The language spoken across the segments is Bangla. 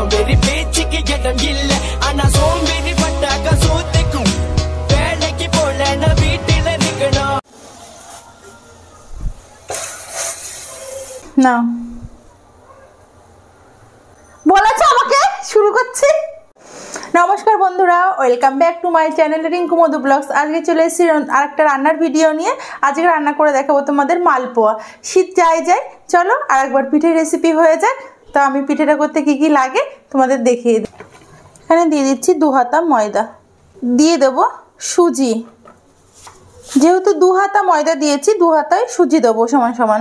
சோம்பேறி பேச்சுக்கு இடம் இல்ல ஆனா சோம்பேறி பட்டாக்க சோத்துக்கும் வேலைக்கு போல வீட்டில இருக்கணும் না বলেছে আমাকে শুরু করছি। নমস্কার বন্ধুরা, welcome back to my channel Rinku Madhu vlogs. আজকে চলে এসেছি আরেকটা রান্নার ভিডিও নিয়ে। আজকে রান্না করে দেখাবো তোমাদের মালপোয়া। শীত যায় চলো আরেকবার পিঠের রেসিপি হয়ে যাক। তো আমি পিঠেটা করতে কি কি লাগে তোমাদের দেখিয়ে দিই। এখানে দিয়ে দিচ্ছি 2 হাতা ময়দা, দিয়ে দেবো সুজি। যেহেতু 2 হাতা ময়দা দিয়েছি 2 হাতায় সুজি দেবো সমান সমান।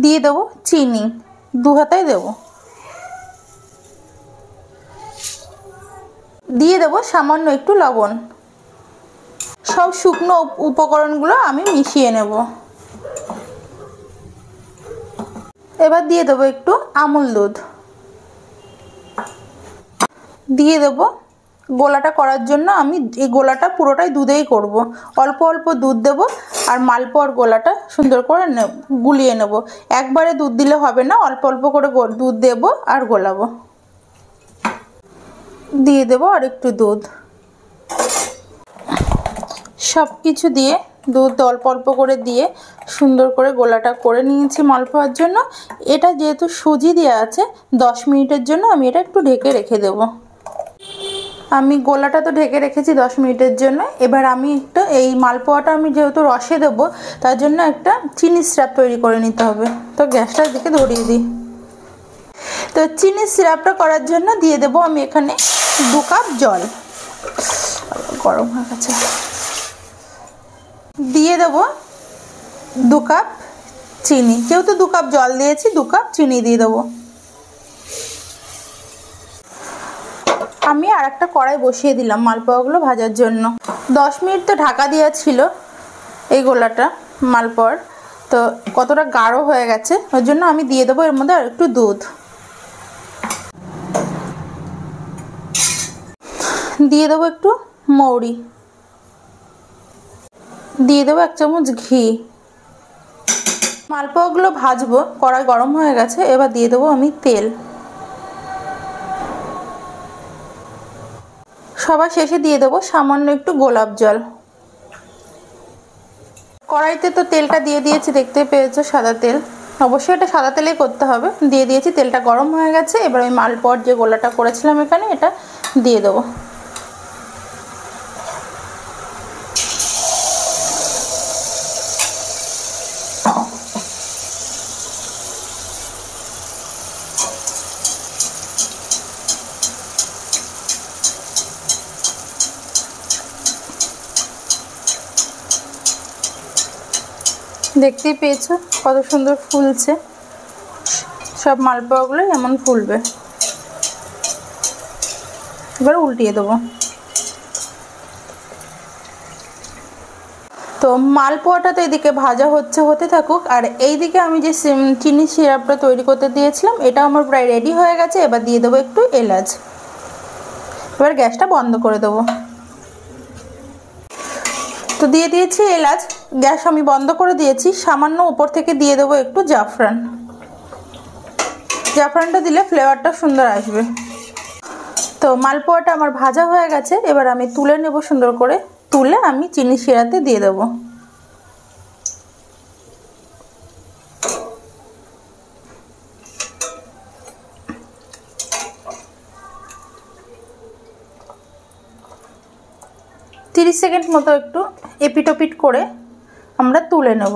দিয়ে দেবো চিনি, 2 হাতায় দেবো। দিয়ে দেবো সামান্য একটু লবণ। সব শুকনো উপকরণগুলো আমি মিশিয়ে নেব। এবার দিয়ে দেবো একটু আমুল দুধ। দিয়ে দেবো গোলাটা করার জন্য আমি এই গোলাটা পুরোটাই দুধেই করব। অল্প অল্প দুধ দেব আর মালপোয়ার গোলাটা সুন্দর করে গুলিয়ে নেব। একবারে দুধ দিলে হবে না, অল্প অল্প করে দুধ দেব আর গোলাবো। দিয়ে দেবো আর একটু দুধ। সব কিছু দিয়ে দুধ অল্প অল্প করে দিয়ে সুন্দর করে গোলাটা করে নিয়েছি মালপোয়ার জন্য। এটা যেহেতু সুজি দেওয়া আছে 10 মিনিটের জন্য আমি এটা একটু ঢেকে রেখে দেব। আমি গোলাটা তো ঢেকে রেখেছি 10 মিনিটের জন্য। এবার আমি একটা এই মালপোয়াটা আমি যেহেতু রসে দেব তার জন্য একটা চিনি সিরাপ তৈরি করে নিতে হবে। তো গ্যাসটার দিকে ধরিয়ে দিই। তো চিনি সিরাপটা করার জন্য দিয়ে দেব আমি এখানে 2 কাপ জল। গরম হয়ে গেছে। দিয়ে দেব 2 কাপ চিনি। যেহেতু 2 কাপ জল দিয়েছি 2 কাপ চিনি দিয়ে দেবো। আমি আর একটা কড়াই বসিয়ে দিলাম মালপোয়াগুলো ভাজার জন্য। 10 মিনিট তো ঢাকা দেওয়া ছিল এই গোলাটা মালপোয়ার। তো কতটা গাঢ় হয়ে গেছে ওই জন্য আমি দিয়ে দেবো এর মধ্যে আর একটু দুধ। দিয়ে দেবো একটু মৌরি। দিয়ে দেবো 1 চামচ ঘি। মালপোয়াগুলো ভাজবো, কড়াই গরম হয়ে গেছে। এবার দিয়ে দেবো আমি তেল। সবার শেষে দিয়ে দেবো সামান্য একটু গোলাপ জল। কড়াইতে তো তেলটা দিয়ে দিয়েছি, দেখতে পেয়েছো সাদা তেল। অবশ্যই এটা সাদা তেলেই করতে হবে। দিয়ে দিয়েছি, তেলটা গরম হয়ে গেছে। এবার আমি মালপোয়ার যে গোলাটা করেছিলাম এখানে এটা দিয়ে দেবো। দেখতেই পেয়েছো কত সুন্দর ফুলছে। সব মালপোয়াগুলো এমন ফুলবে। এবার উল্টিয়ে দেবো। তো মালপোয়াটা তো এদিকে ভাজা হতে থাকুক। আর এইদিকে আমি যে চিনি সিরাপটা তৈরি করতে দিয়েছিলাম এটা আমার প্রায় রেডি হয়ে গেছে। এবার দিয়ে দেবো একটু এলাচ। এবার গ্যাসটা বন্ধ করে দেবো। তো দিয়ে দিয়েছি এলাচ, গ্যাস আমি বন্ধ করে দিয়েছি। সামান্য উপর থেকে দিয়ে দেবো একটু জাফরান। জাফরানটা দিলে ফ্লেভারটা সুন্দর আসবে। তো মালপোয়াটা আমার ভাজা হয়ে গেছে। এবার আমি তুলে নেব সুন্দর করে। তুলে আমি চিনি শিরাতে দিয়ে দেবো। তিরিশ সেকেন্ড মতো একটু এপিটোপিট করে আমরা তুলে নেব।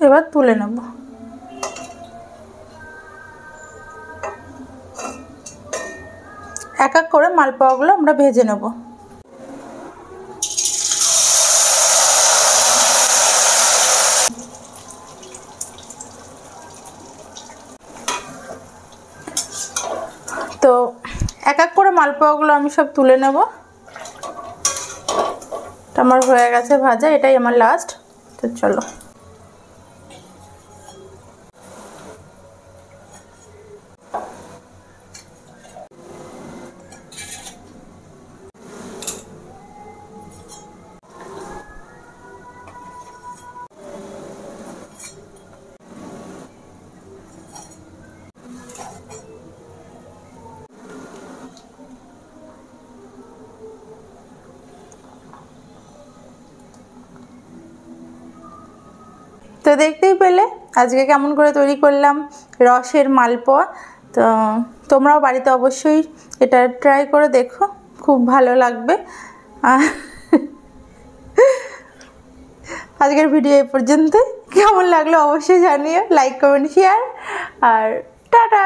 এবার তুলে নেব। এক এক করে মালপোয়াগুলো আমরা ভেজে নেব। তো এক এক করে মালপোয়াগুলো আমি সব তুলে নেব। আমার হয়ে গেছে ভাজা, এটাই আমার লাস্ট। তো চলো। তো দেখতেই পেলে আজকে কেমন করে তৈরি করলাম রসের মালপোয়া। তো তোমরাও বাড়িতে অবশ্যই এটা ট্রাই করে দেখো, খুব ভালো লাগবে। আজকের ভিডিও এই পর্যন্ত, কেমন লাগলো অবশ্যই জানিও, লাইক কমেন্ট শেয়ার আর টাটা।